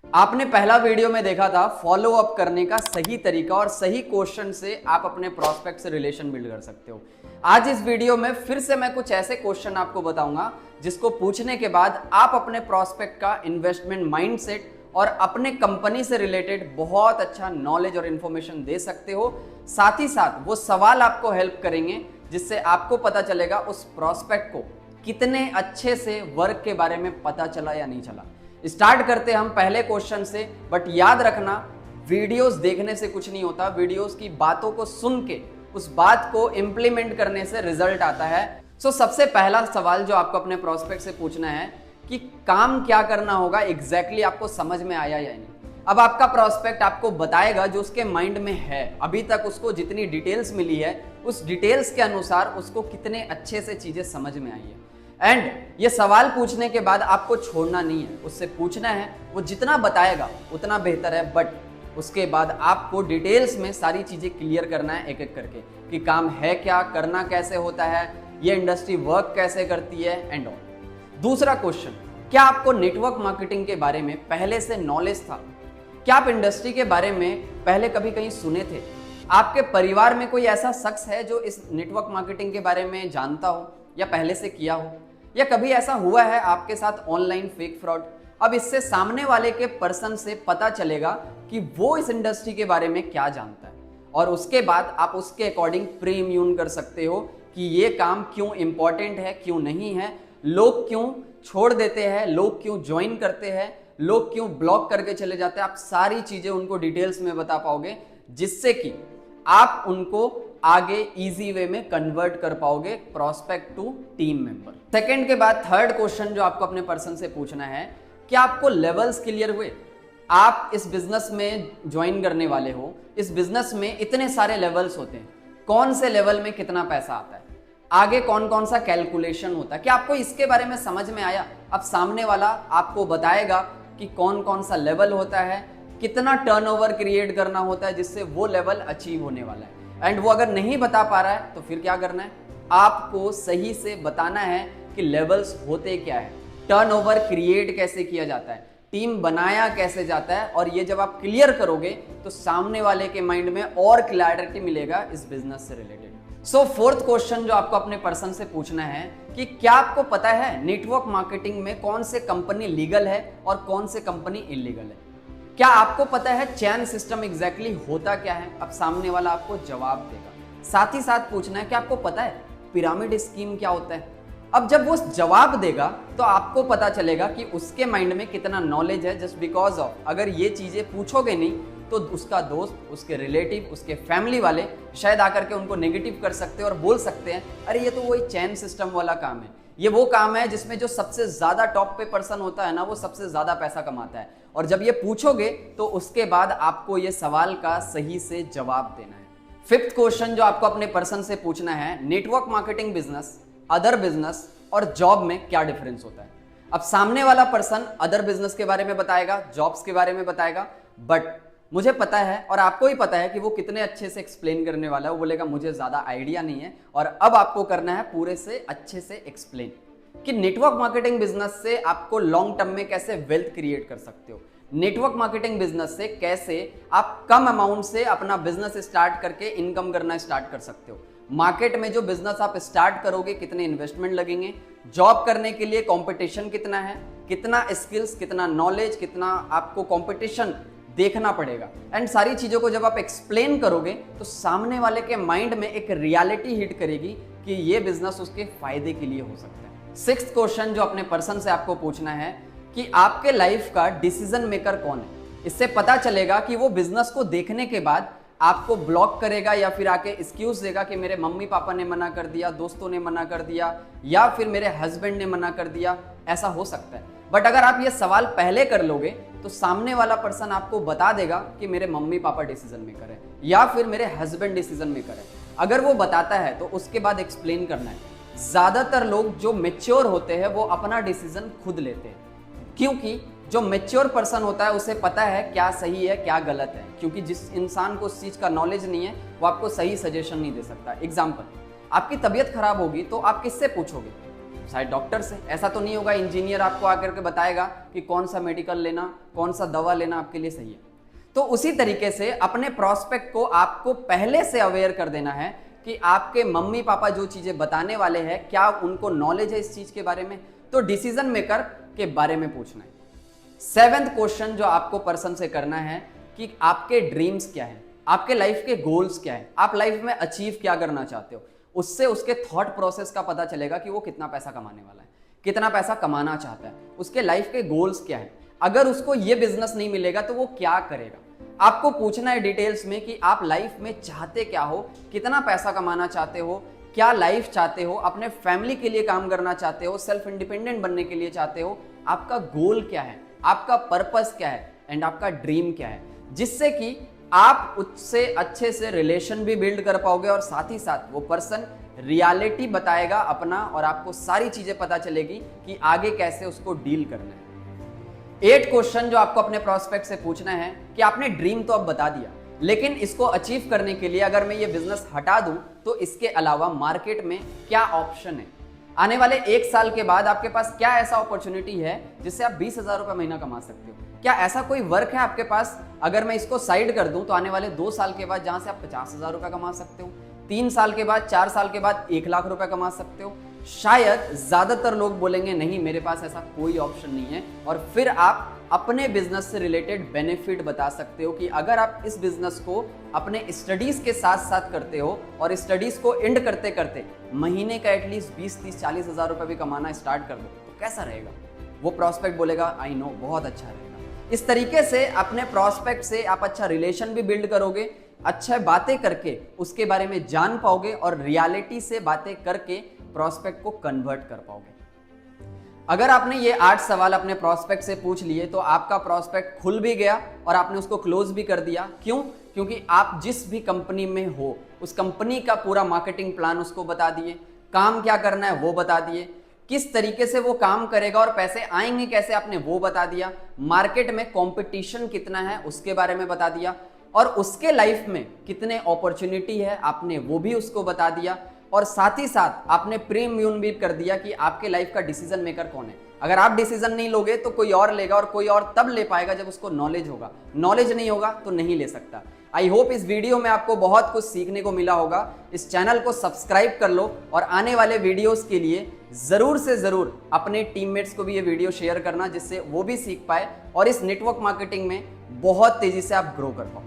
आपने पहला वीडियो में देखा था फॉलो अप करने का सही तरीका और सही क्वेश्चन से आप अपने प्रोस्पेक्ट से रिलेशन बिल्ड कर सकते हो। आज इस वीडियो में फिर से मैं कुछ ऐसे क्वेश्चन आपको बताऊंगा जिसको पूछने के बाद आप अपने प्रोस्पेक्ट का इन्वेस्टमेंट माइंडसेट और अपने कंपनी से रिलेटेड बहुत अच्छा नॉलेज और इंफॉर्मेशन दे सकते हो। साथ ही साथ वो सवाल आपको हेल्प करेंगे जिससे आपको पता चलेगा उस प्रोस्पेक्ट को कितने अच्छे से वर्क के बारे में पता चला या नहीं चला। स्टार्ट करते हम पहले क्वेश्चन से, बट याद रखना वीडियोस देखने से कुछ नहीं होता, वीडियोस की बातों को सुन के उस बात को इंप्लीमेंट करने से रिजल्ट आता है। सबसे पहला सवाल जो आपको अपने प्रोस्पेक्ट से पूछना है कि काम क्या करना होगा एग्जैक्टली आपको समझ में आया या नहीं। अब आपका प्रोस्पेक्ट आपको बताएगा जो उसके माइंड में है, अभी तक उसको जितनी डिटेल्स मिली है उस डिटेल्स के अनुसार उसको कितने अच्छे से चीजें समझ में आई है। एंड ये सवाल पूछने के बाद आपको छोड़ना नहीं है, उससे पूछना है, वो जितना बताएगा उतना बेहतर है, बट उसके बाद आपको डिटेल्स में सारी चीजें क्लियर करना है एक एक करके कि काम है क्या, करना कैसे होता है, ये इंडस्ट्री वर्क कैसे करती है एंड ऑल। दूसरा क्वेश्चन, क्या आपको नेटवर्क मार्केटिंग के बारे में पहले से नॉलेज था? क्या आप इंडस्ट्री के बारे में पहले कभी कहीं सुने थे? आपके परिवार में कोई ऐसा शख्स है जो इस नेटवर्क मार्केटिंग के बारे में जानता हो या पहले से किया हो, या कभी ऐसा हुआ है आपके साथ ऑनलाइन फेक फ्रॉड? अब इससे सामने वाले के पर्सन से पता चलेगा कि वो इस इंडस्ट्री के बारे में क्या जानता है और उसके बाद आप उसके अकॉर्डिंग प्री इम्यून कर सकते हो कि ये काम क्यों इंपॉर्टेंट है, क्यों नहीं है, लोग क्यों छोड़ देते हैं, लोग क्यों ज्वाइन करते हैं, लोग क्यों ब्लॉक करके चले जाते हैं। आप सारी चीजें उनको डिटेल्स में बता पाओगे जिससे कि आप उनको आगे इजी वे में कन्वर्ट कर पाओगे prospect to team member. Second के बाद थर्ड क्वेश्चन जो आपको अपने पर्सन से पूछना है, क्या आपको लेवल्स क्लियर हुए? आप इस बिजनेस में ज्वाइन करने वाले हो, इस बिजनेस में इतने सारे लेवल्स होते हैं, कौन से लेवल में कितना पैसा आता है, आगे कौन कौन सा कैलकुलेशन होता है, क्या आपको इसके बारे में समझ में आया? अब सामने वाला आपको बताएगा कि कौन कौन सा लेवल होता है, कितना टर्नओवर क्रिएट करना होता है जिससे वो लेवल अचीव होने वाला है। एंड वो अगर नहीं बता पा रहा है तो फिर क्या करना है, आपको सही से बताना है कि लेवल्स होते क्या है, टर्नओवर क्रिएट कैसे किया जाता है, टीम बनाया कैसे जाता है। और ये जब आप क्लियर करोगे तो सामने वाले के माइंड में और क्लैरिटी मिलेगा इस बिजनेस से रिलेटेड। फोर्थ क्वेश्चन जो आपको अपने पर्सन से पूछना है कि क्या आपको पता है नेटवर्क मार्केटिंग में कौन से कंपनी लीगल है और कौन से कंपनी इलीगल है? क्या आपको पता है चैन सिस्टम एग्जैक्टली होता क्या है? अब सामने वाला आपको जवाब देगा। साथ ही साथ पूछना है कि आपको पता है पिरामिड स्कीम क्या होता है? अब जब वो जवाब देगा तो आपको पता चलेगा कि उसके माइंड में कितना नॉलेज है। जस्ट बिकॉज ऑफ अगर ये चीजें पूछोगे नहीं तो उसका दोस्त, उसके रिलेटिव, उसके फैमिली वाले शायद आकर के उनको नेगेटिव कर सकते हैं और बोल सकते हैं अरे ये तो वही चैन सिस्टम वाला काम है, ये वो काम है जिसमें जो सबसे ज्यादा टॉप पे पर्सन होता है ना वो सबसे ज्यादा पैसा कमाता है। और जब ये पूछोगे तो उसके बाद आपको ये सवाल का सही से जवाब देना है। फिफ्थ क्वेश्चन जो आपको अपने पर्सन से पूछना है, network marketing business, other business और जॉब में क्या डिफरेंस होता है? अब सामने वाला पर्सन अदर बिजनेस के बारे में बताएगा, जॉब्स के बारे में बताएगा, बट मुझे पता है और आपको ही पता है कि वो कितने अच्छे से एक्सप्लेन करने वाला है। वो बोलेगा मुझे ज्यादा आइडिया नहीं है, और अब आपको करना है पूरे से अच्छे से एक्सप्लेन कि नेटवर्क मार्केटिंग बिजनेस से आपको लॉन्ग टर्म में कैसे वेल्थ क्रिएट कर सकते हो, नेटवर्क मार्केटिंग बिजनेस से कैसे आप कम अमाउंट से अपना बिजनेस स्टार्ट करके इनकम करना स्टार्ट कर सकते हो, मार्केट में जो बिजनेस आप स्टार्ट करोगे कितने इन्वेस्टमेंट लगेंगे, जॉब करने के लिए कंपटीशन कितना है, कितना स्किल्स, कितना नॉलेज, कितना आपको कंपटीशन देखना पड़ेगा। एंड सारी चीजों को जब आप एक्सप्लेन करोगे तो सामने वाले के माइंड में एक रियलिटी हिट करेगी कि ये बिजनेस उसके फायदे के लिए हो सकता है। सिक्स्थ क्वेश्चन जो अपने पर्सन से आपको पूछना है कि आपके लाइफ का डिसीजन मेकर कौन है? इससे पता चलेगा कि वो बिजनेस को देखने के बाद आपको ब्लॉक करेगा या फिर आके एक्सक्यूज देगा कि मेरे मम्मी पापा ने मना कर दिया, दोस्तों ने मना कर दिया, या फिर मेरे हस्बैंड ने मना कर दिया, ऐसा हो सकता है। बट अगर आप ये सवाल पहले कर लोगे तो सामने वाला पर्सन आपको बता देगा कि मेरे मम्मी पापा डिसीजन मेकर है या फिर मेरे हस्बैंड डिसीजन मेकर है। अगर वो बताता है तो उसके बाद एक्सप्लेन करना है। ज्यादातर लोग जो मेच्योर होते हैं वो अपना डिसीजन खुद लेते हैं, क्योंकि जो मेच्योर पर्सन होता है उसे पता है क्या सही है क्या गलत है, क्योंकि जिस इंसान को उस चीज का नॉलेज नहीं है वो आपको सही सजेशन नहीं दे सकता। एग्जाम्पल, आपकी तबीयत खराब होगी तो आप किससे पूछोगे? शायद डॉक्टर से। ऐसा तो नहीं होगा इंजीनियर आपको आकर के बताएगा कि कौन सा मेडिकल लेना, कौन सा दवा लेना आपके लिए सही है। तो उसी तरीके से अपने प्रॉस्पेक्ट को आपको पहले से अवेयर कर देना है कि आपके मम्मी पापा जो चीजें बताने वाले हैं क्या उनको नॉलेज है इस चीज के बारे में, तो डिसीजन मेकर के बारे में पूछना है। 7th क्वेश्चन जो आपको पर्सन से करना है कि आपके ड्रीम्स क्या है, आपके लाइफ के गोल्स क्या है, आप लाइफ में अचीव क्या करना चाहते हो। उससे उसके थॉट प्रोसेस का पता चलेगा कि वो कितना पैसा कमाने वाला है, कितना पैसा कमाना चाहता है, उसके लाइफ के गोल्स क्या है। अगर उसको ये बिजनेस नहीं मिलेगा तो वो क्या करेगा। आपको पूछना है डिटेल्स में कि आप लाइफ में चाहते क्या हो, कितना पैसा कमाना चाहते हो, क्या लाइफ चाहते हो, अपने फैमिली के लिए काम करना चाहते हो, सेल्फ इंडिपेंडेंट बनने के लिए चाहते हो, आपका गोल क्या है, आपका पर्पस क्या है एंड आपका ड्रीम क्या है, जिससे कि आप उससे अच्छे से रिलेशन भी बिल्ड कर पाओगे और साथ ही साथ वो पर्सन रियलिटी बताएगा अपना और आपको सारी चीजें पता चलेगी कि आगे कैसे उसको डील करना है। 8 क्वेश्चन जो आपको अपने प्रोस्पेक्ट से पूछना है कि आपने ड्रीम तो अब बता दिया, लेकिन इसको अचीव करने के लिए अगर मैं ये बिजनेस हटा दूं तो इसके अलावा मार्केट में क्या ऑप्शन है। आने वाले 1 साल के बाद आपके पास क्या ऐसा अपॉर्चुनिटी है जिससे आप 20,000 रुपए महीना कमा सकते हो। क्या ऐसा कोई वर्क है आपके पास, अगर मैं इसको साइड कर दूं तो आने वाले 2 साल के बाद जहां से आप 50,000 रुपए कमा सकते हो, 3 साल के बाद, 4 साल के बाद 1 लाख रुपए कमा सकते हो। शायद ज्यादातर लोग बोलेंगे नहीं मेरे पास ऐसा कोई ऑप्शन नहीं है, और फिर आप अपने बिजनेस से रिलेटेड बेनिफिट बता सकते हो कि अगर आप इस बिजनेस को अपने स्टडीज के साथ साथ करते हो और स्टडीज को एंड करते करते महीने का एटलीस्ट 20, 30, 40 हजार रुपए भी कमाना स्टार्ट कर दो तो कैसा रहेगा। वो प्रॉस्पेक्ट बोलेगा आई नो बहुत अच्छा रहेगा। इस तरीके से अपने प्रॉस्पेक्ट से आप अच्छा रिलेशन भी बिल्ड करोगे, अच्छा बातें करके उसके बारे में जान पाओगे और रियलिटी से बातें करके प्रॉस्पेक्ट को कन्वर्ट कर पाओगे। अगर आपने ये 8 सवाल अपने प्रॉस्पेक्ट से पूछ लिए तो आपका प्रॉस्पेक्ट खुल भी गया और आपने उसको क्लोज भी कर दिया। क्यों? क्योंकि आप जिस भी कंपनी में हो उस कंपनी का पूरा मार्केटिंग प्लान उसको बता दिए, काम क्या करना है वो बता दिए, किस तरीके से वो काम करेगा और पैसे आएंगे कैसे आपने वो बता दिया, मार्केट में कंपटीशन कितना है उसके बारे में बता दिया, और उसके लाइफ में कितने अपॉर्चुनिटी है आपने वो भी उसको बता दिया, और साथ ही साथ आपने प्रीम्यून भी कर दिया कि आपके लाइफ का डिसीजन मेकर कौन है। अगर आप डिसीजन नहीं लोगे तो कोई और लेगा, और कोई और तब ले पाएगा जब उसको नॉलेज होगा, नॉलेज नहीं होगा तो नहीं ले सकता। आई होप इस वीडियो में आपको बहुत कुछ सीखने को मिला होगा। इस चैनल को सब्सक्राइब कर लो और आने वाले वीडियोस के लिए जरूर से जरूर अपने टीममेट्स को भी ये वीडियो शेयर करना जिससे वो भी सीख पाए और इस नेटवर्क मार्केटिंग में बहुत तेजी से आप ग्रो कर पाओ।